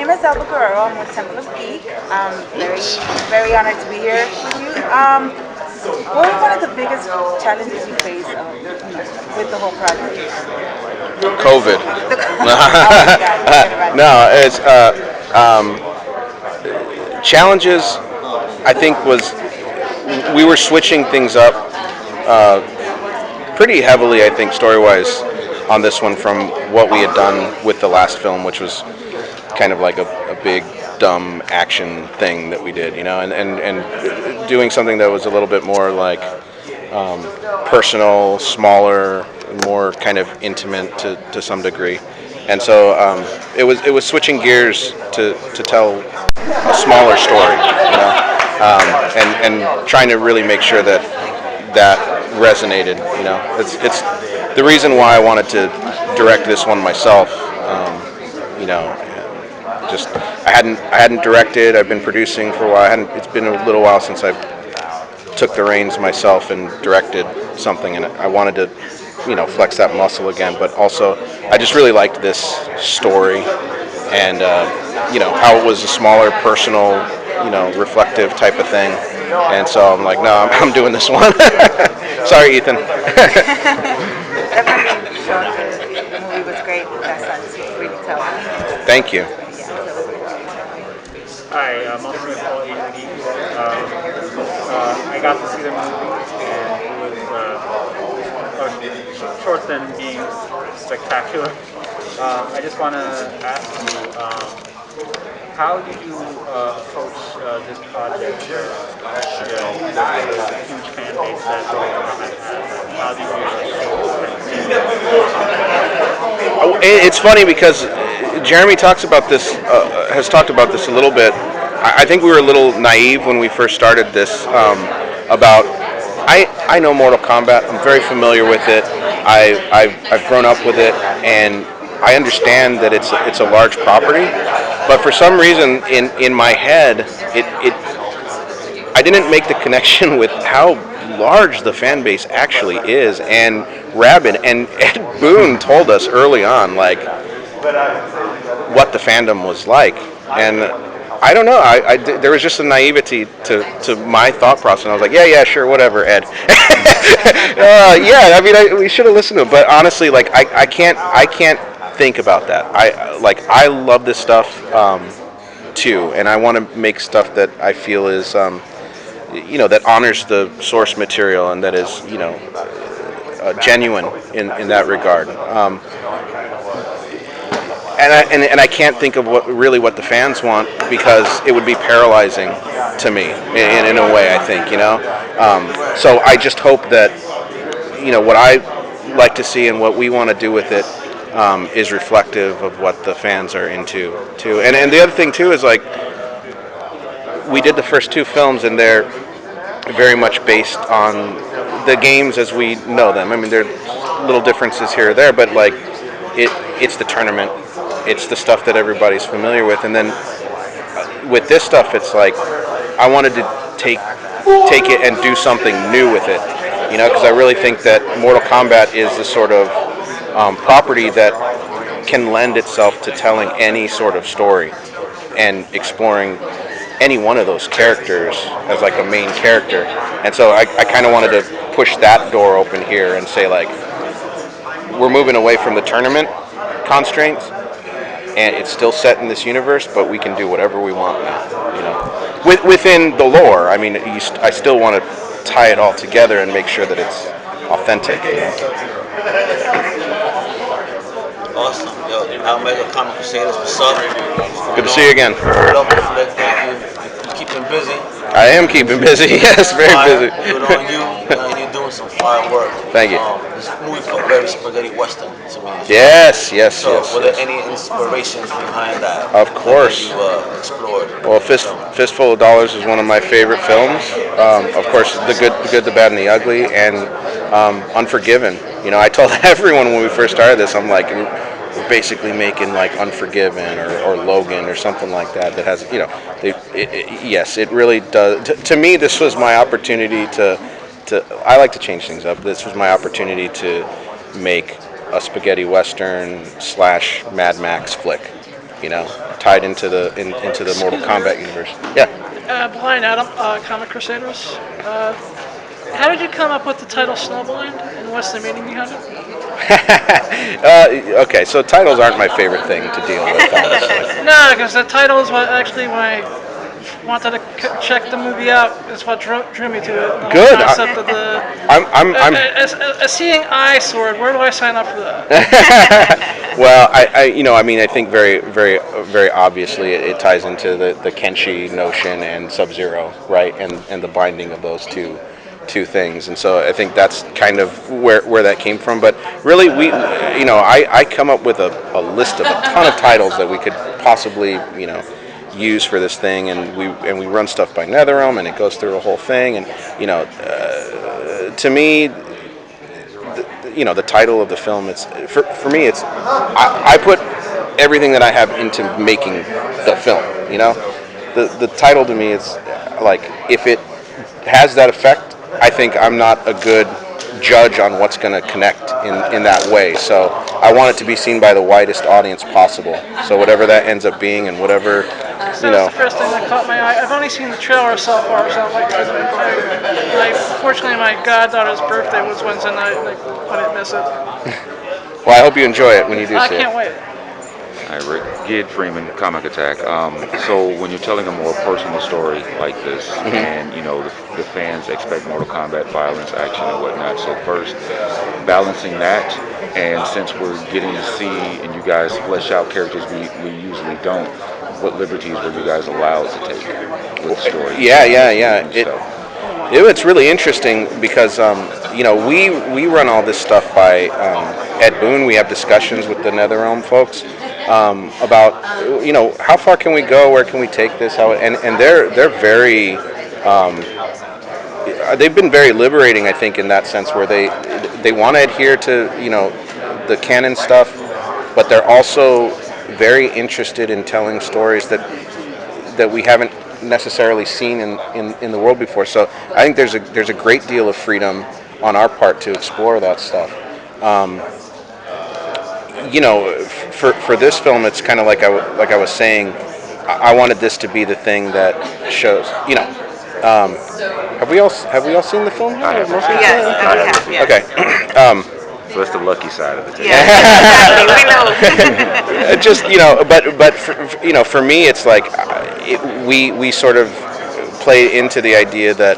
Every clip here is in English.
name is Alba Guerrero. I'm with Temple of Geek. Very honored to be here with you. What were one of the biggest challenges you faced with the whole project? COVID. Oh my God, No, it's challenges. I think was we were switching things up pretty heavily. I think story-wise on this one from what we had done with the last film, which was kind of like a big dumb action thing that we did, and doing something that was a little bit more like personal, smaller, more kind of intimate to some degree. And so it was switching gears to tell a smaller story, and trying to really make sure that resonated. It's the reason why I wanted to direct this one myself. Just I hadn't directed. I've been producing for a while. It's been a little while since I took the reins myself and directed something, and I wanted to flex that muscle again. But also, I just really liked this story, and how it was a smaller, personal, reflective type of thing. And so I'm like, no, I'm doing this one. Sorry, Ethan. Definitely showing the movie was great. That sounds really tough. Thank you. Hi, I'm also with Geek. I got to see the movie, and it was short than being spectacular. I just want to ask you, how did you approach this project? The huge fan base that Kombat has. How did you It's funny because Jeremy talks about this, has talked about this a little bit. I think we were a little naive when we first started this. About I know Mortal Kombat. I'm very familiar with it. I've grown up with it, and I understand that it's a large property. But for some reason, in my head, I didn't make the connection with how large the fan base actually is, and rabid. And Ed Boon told us early on, like, what the fandom was like, and I don't know. There was just a naivety to my thought process. And I was like, yeah, sure, whatever, Ed. Yeah, I mean, we should have listened to it. But honestly, like, I can't think about that. I love this stuff too, and I want to make stuff that I feel is that honors the source material and that is genuine in that regard. And I can't think of what the fans want, because it would be paralyzing to me in a way, I think, So I just hope that what I like to see and what we want to do with it is reflective of what the fans are into too. And the other thing too is, like, we did the first two films, and they're very much based on the games as we know them. I mean, there are little differences here or there, but like it's the tournament. It's the stuff that everybody's familiar with, and then with this stuff, it's like I wanted to take it and do something new with it, because I really think that Mortal Kombat is the sort of property that can lend itself to telling any sort of story and exploring any one of those characters as like a main character. And so I kind of wanted to push that door open here and say, like, we're moving away from the tournament constraints, and it's still set in this universe, but we can do whatever we want now, within the lore. I mean, I still want to tie it all together and make sure that it's authentic. Awesome. Yo, Almega Comic Crusaders, what's up? Good to see you again. Love the flick, thank you. You keeping busy. I am keeping busy, yes, very busy. Good on you. You're doing some fire work. Thank you. This movie felt very spaghetti western to me. Yes. So, were there any inspirations behind that? Of course. That you explored? Well, Fistful of Dollars is one of my favorite films. Of course, The Good, the Bad, and the Ugly, and Unforgiven. I told everyone when we first started this, I'm like, we're basically making like Unforgiven or Logan or something like that has, yes, it really does. To me, this was my opportunity to I like to change things up. This was my opportunity to make a spaghetti western / Mad Max flick. tied into the Mortal Kombat universe. Yeah. Blind Adam, Comic Crusaders. How did you come up with the title Snowblind, and what's the meaning behind it? Okay, so titles aren't my favorite thing to deal with. Honestly. No, because the title is what actually when I wanted to check the movie out, is what drew me to it. The Good. whole concept of the I'm a seeing eye sword. Where do I sign up for that? Well, I think very, very, very obviously it ties into the Kenshi notion and Sub-Zero, right, and the binding of those two things, and so I think that's kind of where that came from. But really, I come up with a list of a ton of titles that we could possibly, use for this thing, and we run stuff by NetherRealm, and it goes through a whole thing, and to me, the title of the film, it's for me, it's I put everything that I have into making the film. The title to me is like, if it has that effect, I think I'm not a good judge on what's going to connect in that way. So I want it to be seen by the widest audience possible. So whatever that ends up being, and whatever, That was the first thing that caught my eye. I've only seen the trailer so far, so fortunately my goddaughter's birthday was Wednesday night, and I couldn't miss it. Well, I hope you enjoy it when you do I see it. can't wait. Hi, Rick. Gid Freeman, Comic Attack. So when you're telling a more personal story like this, and the fans expect Mortal Kombat violence, action, and whatnot. So first, balancing that, and since we're getting to see and you guys flesh out characters we usually don't, what liberties were you guys allowed to take with the story? Yeah. It's really interesting because we run all this stuff by Ed Boon. We have discussions with the NetherRealm folks about how far can we go, where can we take this, and they're very they've been very liberating, I think, in that sense, where they want to adhere to the canon stuff, but they're also very interested in telling stories that we haven't necessarily seen in the world before. So I think there's a great deal of freedom on our part to explore that stuff. For this film, it's kind of like I was saying, I wanted this to be the thing that shows. Have we all seen the film? I have. Yes, we have. Okay. So that's the lucky side of the table. Yeah, exactly. We know. Just but for me, it's like we sort of play into the idea that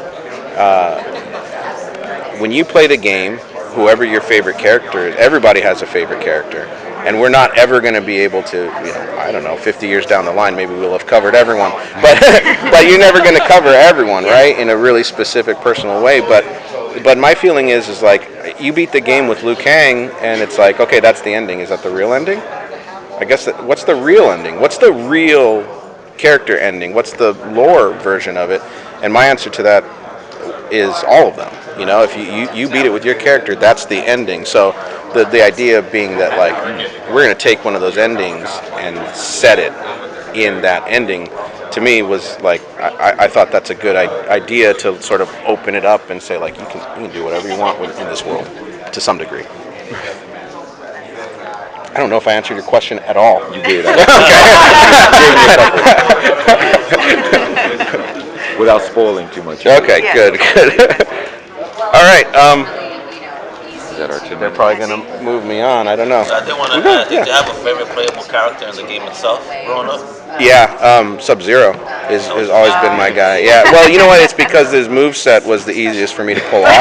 when you play the game, whoever your favorite character is, everybody has a favorite character, and we're not ever going to be able to, I don't know, 50 years down the line, maybe we'll have covered everyone, but you're never going to cover everyone, right, in a really specific, personal way. But my feeling is like, you beat the game with Liu Kang, and it's like, okay, that's the ending. Is that the real ending? I guess what's the real ending? What's the real character ending? What's the lore version of it? And my answer to that is all of them. If you beat it with your character, that's the ending. So the idea being that, like, we're going to take one of those endings and set it in that ending, to me was like, I thought that's a good idea to sort of open it up and say, like, you can do whatever you want in this world to some degree. I don't know if I answered your question at all. You did. Without spoiling too much. Okay, Yeah. good. All right. Is that our 2 They're minutes? probably going to move me on. I don't know. So I did want to ask, did you have a favorite playable character in the game itself growing up? Yeah, Sub-Zero has always been my guy. Yeah, well, you know what? It's because his moveset was the easiest for me to pull off.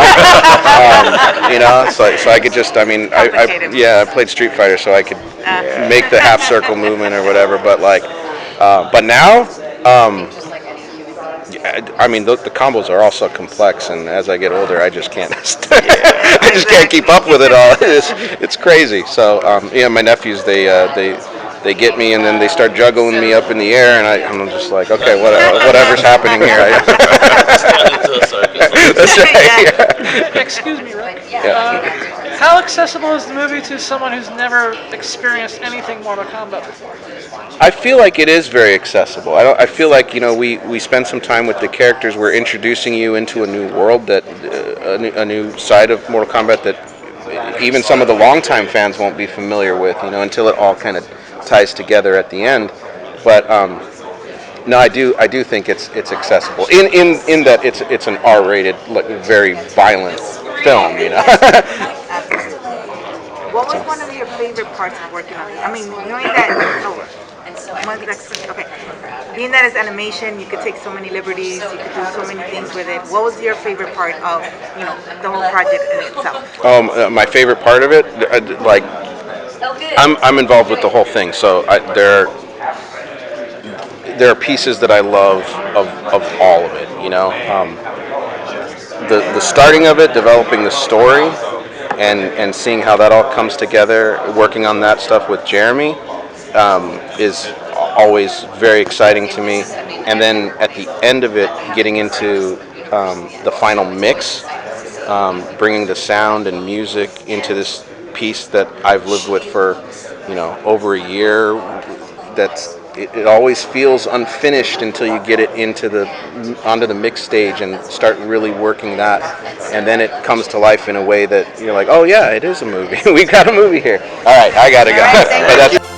So I could just, I played Street Fighter, so I could make the half circle movement or whatever. But but now, the combos are also complex, and as I get older, I just can't. I just can't keep up with it all. It's crazy. So my nephews, they get me, and then they start juggling me up in the air, and I'm just like, okay, whatever's happening here. That's right. Yeah. Excuse me, Rick. Yeah. How accessible is the movie to someone who's never experienced anything Mortal Kombat before? I feel like it is very accessible. I feel like we spend some time with the characters. We're introducing you into a new world, that a new side of Mortal Kombat that even some of the longtime fans won't be familiar with. Until it all kind of ties together at the end. But no, I do think it's accessible in that it's an R-rated, like, very violent film. What was one of your favorite parts of working on it? I mean, knowing that, okay, being that it's animation, you could take so many liberties, you could do so many things with it. What was your favorite part of, the whole project in itself? My favorite part of it, like, I'm involved with the whole thing, so there are pieces that I love of all of it. The starting of it, developing the story, and seeing how that all comes together, working on that stuff with Jeremy, is always very exciting to me. And then at the end of it, getting into the final mix, bringing the sound and music into this piece that I've lived with for over a year. It always feels unfinished until you get it onto the mix stage and start really working that, and then it comes to life in a way that you're like, oh yeah, it is a movie. We've got a movie here. All right, I gotta go. All right, thank you. But that's